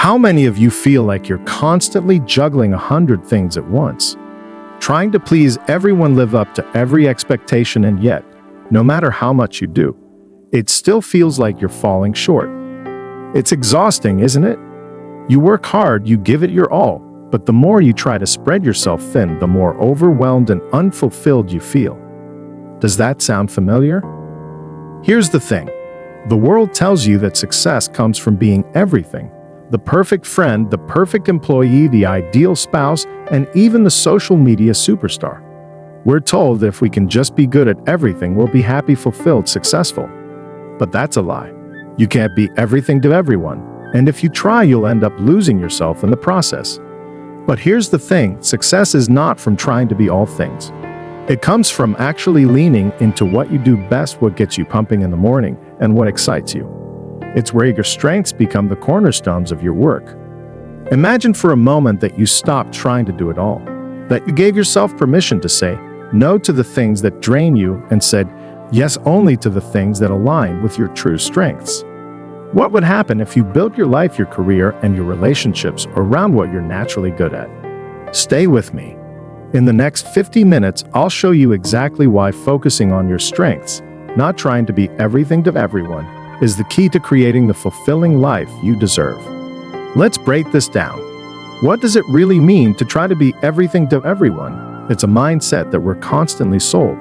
How many of you feel like you're constantly juggling 100 things at once? Trying to please everyone, live up to every expectation, and yet, no matter how much you do, it still feels like you're falling short. It's exhausting, isn't it? You work hard, you give it your all, but the more you try to spread yourself thin, the more overwhelmed and unfulfilled you feel. Does that sound familiar? Here's the thing. The world tells you that success comes from being everything. The perfect friend, the perfect employee, the ideal spouse, and even the social media superstar. We're told that if we can just be good at everything, we'll be happy, fulfilled, successful. But that's a lie. You can't be everything to everyone, and if you try, you'll end up losing yourself in the process. But here's the thing, success is not from trying to be all things. It comes from actually leaning into what you do best, what gets you pumping in the morning, and what excites you. It's where your strengths become the cornerstones of your work. Imagine for a moment that you stopped trying to do it all, that you gave yourself permission to say no to the things that drain you and said yes only to the things that align with your true strengths. What would happen if you built your life, your career, and your relationships around what you're naturally good at? Stay with me. In the next 50 minutes, I'll show you exactly why focusing on your strengths, not trying to be everything to everyone, is the key to creating the fulfilling life you deserve. Let's break this down. What does it really mean to try to be everything to everyone? It's a mindset that we're constantly sold.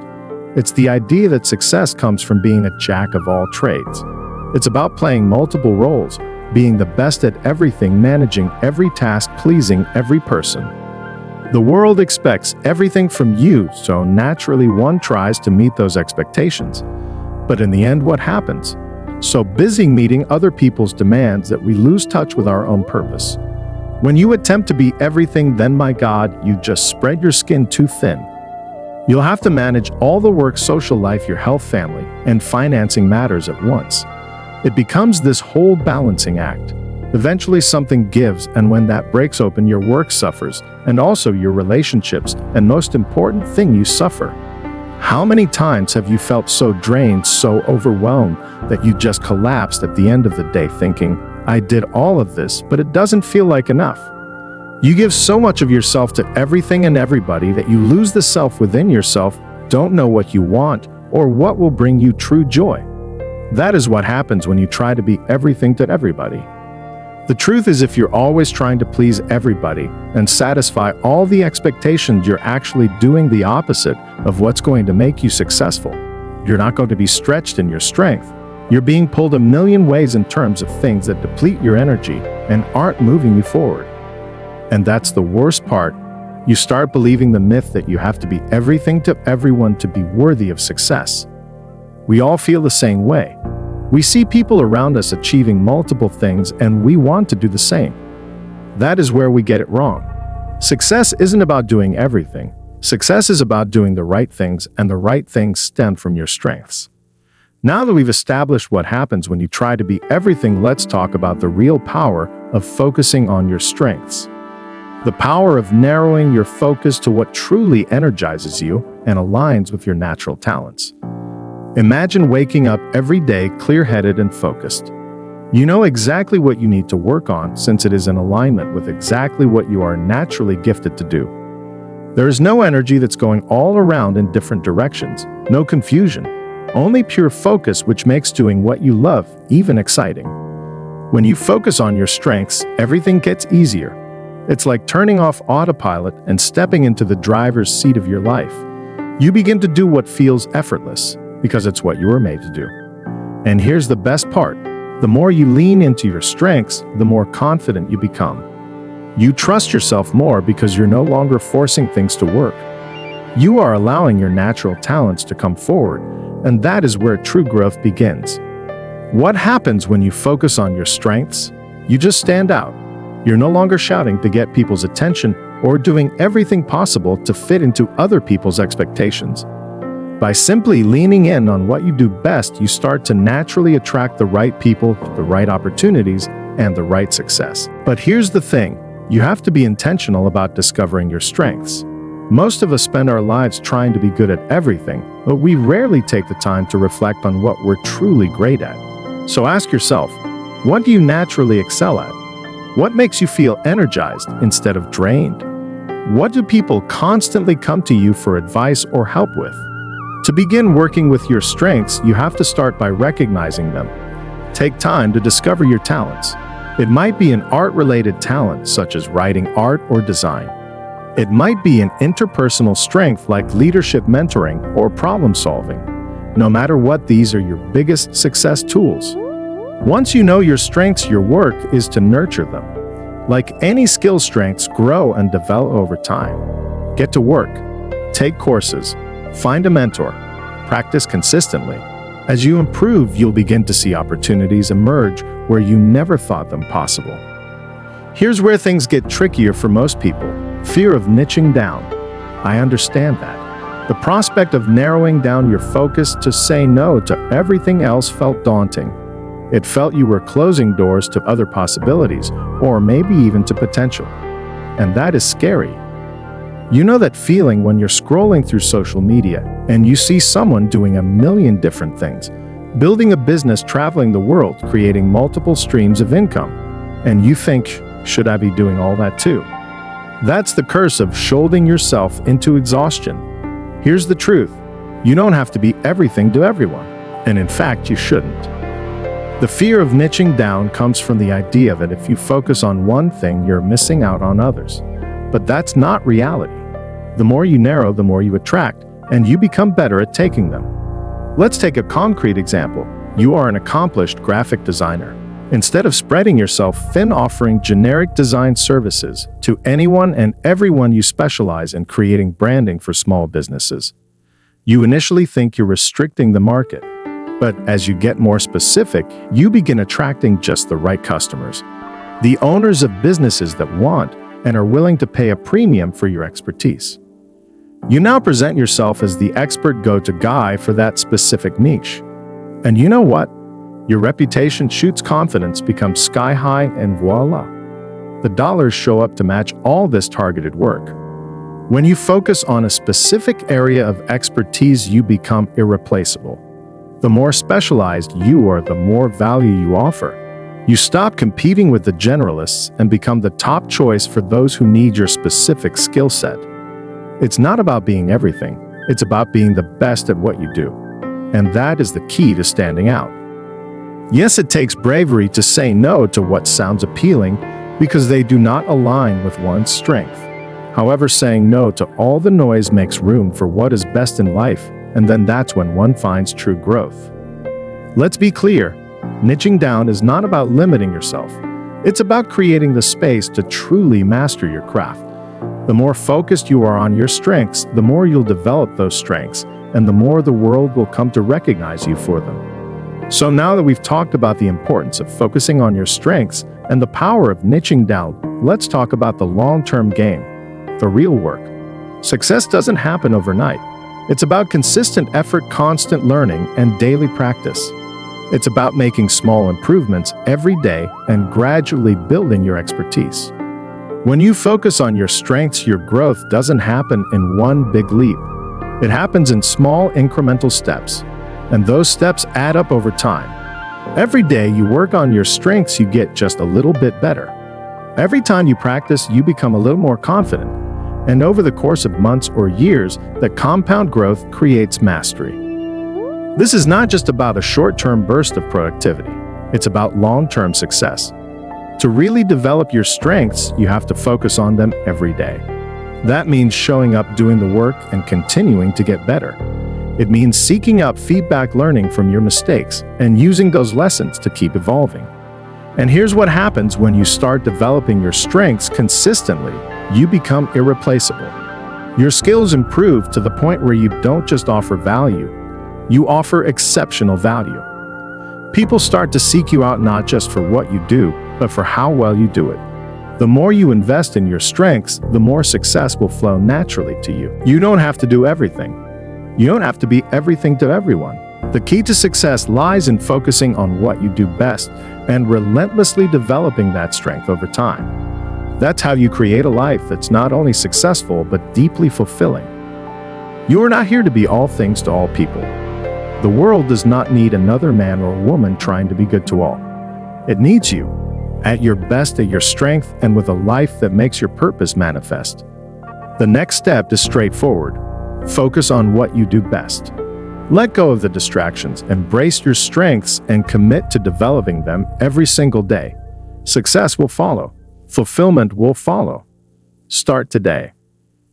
It's the idea that success comes from being a jack of all trades. It's about playing multiple roles, being the best at everything, managing every task, pleasing every person. The world expects everything from you, so naturally one tries to meet those expectations. But in the end, what happens? So busy meeting other people's demands that we lose touch with our own purpose. When you attempt to be everything, then my God, you just spread your skin too thin. You'll have to manage all the work, social life, your health, family, and financing matters at once. It becomes this whole balancing act. Eventually something gives, and when that breaks open, your work suffers, and also your relationships, and most important thing, you suffer. How many times have you felt so drained, so overwhelmed, that you just collapsed at the end of the day thinking, I did all of this, but it doesn't feel like enough? You give so much of yourself to everything and everybody that you lose the self within yourself, don't know what you want, or what will bring you true joy. That is what happens when you try to be everything to everybody. The truth is, if you're always trying to please everybody and satisfy all the expectations, you're actually doing the opposite of what's going to make you successful. You're not going to be stretched in your strength. You're being pulled a million ways in terms of things that deplete your energy and aren't moving you forward. And that's the worst part. You start believing the myth that you have to be everything to everyone to be worthy of success. We all feel the same way. We see people around us achieving multiple things and we want to do the same. That is where we get it wrong. Success isn't about doing everything. Success is about doing the right things, and the right things stem from your strengths. Now that we've established what happens when you try to be everything, let's talk about the real power of focusing on your strengths. The power of narrowing your focus to what truly energizes you and aligns with your natural talents. Imagine waking up every day clear-headed and focused. You know exactly what you need to work on, since it is in alignment with exactly what you are naturally gifted to do. There is no energy that's going all around in different directions, no confusion, only pure focus, which makes doing what you love even exciting. When you focus on your strengths, everything gets easier. It's like turning off autopilot and stepping into the driver's seat of your life. You begin to do what feels effortless, because it's what you were made to do. And here's the best part. The more you lean into your strengths, the more confident you become. You trust yourself more because you're no longer forcing things to work. You are allowing your natural talents to come forward, and that is where true growth begins. What happens when you focus on your strengths? You just stand out. You're no longer shouting to get people's attention or doing everything possible to fit into other people's expectations. By simply leaning in on what you do best, you start to naturally attract the right people, the right opportunities, and the right success. But here's the thing, you have to be intentional about discovering your strengths. Most of us spend our lives trying to be good at everything, but we rarely take the time to reflect on what we're truly great at. So ask yourself, what do you naturally excel at? What makes you feel energized instead of drained? What do people constantly come to you for advice or help with? To begin working with your strengths, you have to start by recognizing them. Take time to discover your talents. It might be an art-related talent, such as writing art or design. It might be an interpersonal strength like leadership, mentoring, or problem solving. No matter what, these are your biggest success tools. Once you know your strengths, your work is to nurture them. Like any skill, strengths grow and develop over time. Get to work. Take courses. Find a mentor. Practice consistently. As you improve, you'll begin to see opportunities emerge where you never thought them possible. Here's where things get trickier for most people. Fear of niching down. I understand that. The prospect of narrowing down your focus to say no to everything else felt daunting. It felt you were closing doors to other possibilities, or maybe even to potential. And that is scary. You know that feeling when you're scrolling through social media and you see someone doing a million different things, building a business, traveling the world, creating multiple streams of income, and you think, should I be doing all that too? That's the curse of shouldering yourself into exhaustion. Here's the truth. You don't have to be everything to everyone, and in fact, you shouldn't. The fear of niching down comes from the idea that if you focus on one thing, you're missing out on others. But that's not reality. The more you narrow, the more you attract, and you become better at taking them. Let's take a concrete example. You are an accomplished graphic designer. Instead of spreading yourself thin offering generic design services to anyone and everyone, you specialize in creating branding for small businesses. You initially think you're restricting the market, but as you get more specific, you begin attracting just the right customers. The owners of businesses that want and are willing to pay a premium for your expertise. You now present yourself as the expert go-to guy for that specific niche. And you know what? Your reputation shoots, confidence becomes sky high, and voila! The dollars show up to match all this targeted work. When you focus on a specific area of expertise, you become irreplaceable. The more specialized you are, the more value you offer. You stop competing with the generalists and become the top choice for those who need your specific skill set. It's not about being everything, it's about being the best at what you do. And that is the key to standing out. Yes, it takes bravery to say no to what sounds appealing because they do not align with one's strength. However, saying no to all the noise makes room for what is best in life, and then that's when one finds true growth. Let's be clear, niching down is not about limiting yourself. It's about creating the space to truly master your craft. The more focused you are on your strengths, the more you'll develop those strengths, and the more the world will come to recognize you for them. So now that we've talked about the importance of focusing on your strengths and the power of niching down, let's talk about the long-term game, the real work. Success doesn't happen overnight. It's about consistent effort, constant learning, and daily practice. It's about making small improvements every day and gradually building your expertise. When you focus on your strengths, your growth doesn't happen in one big leap. It happens in small incremental steps, and those steps add up over time. Every day you work on your strengths, you get just a little bit better. Every time you practice, you become a little more confident. And over the course of months or years, that compound growth creates mastery. This is not just about a short-term burst of productivity. It's about long-term success. To really develop your strengths, you have to focus on them every day. That means showing up, doing the work, and continuing to get better. It means seeking out feedback, learning from your mistakes, and using those lessons to keep evolving. And here's what happens when you start developing your strengths consistently. You become irreplaceable. Your skills improve to the point where you don't just offer value, you offer exceptional value. People start to seek you out not just for what you do, but for how well you do it. The more you invest in your strengths, the more success will flow naturally to you. You don't have to do everything. You don't have to be everything to everyone. The key to success lies in focusing on what you do best and relentlessly developing that strength over time. That's how you create a life that's not only successful, but deeply fulfilling. You are not here to be all things to all people. The world does not need another man or woman trying to be good to all. It needs you. at your best at your strength and with a life that makes your purpose manifest. The next step is straightforward. Focus on what you do best. Let go of the distractions, embrace your strengths, and commit to developing them every single day. Success will follow. Fulfillment will follow. Start today.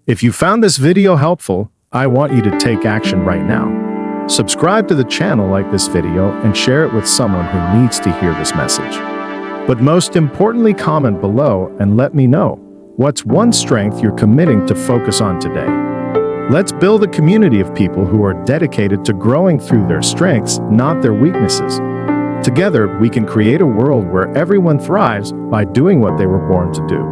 If you found this video helpful, I want you to take action right now. Subscribe to the channel, like this video, and share it with someone who needs to hear this message. But most importantly, comment below and let me know what's one strength you're committing to focus on today. Let's build a community of people who are dedicated to growing through their strengths, not their weaknesses. Together, we can create a world where everyone thrives by doing what they were born to do.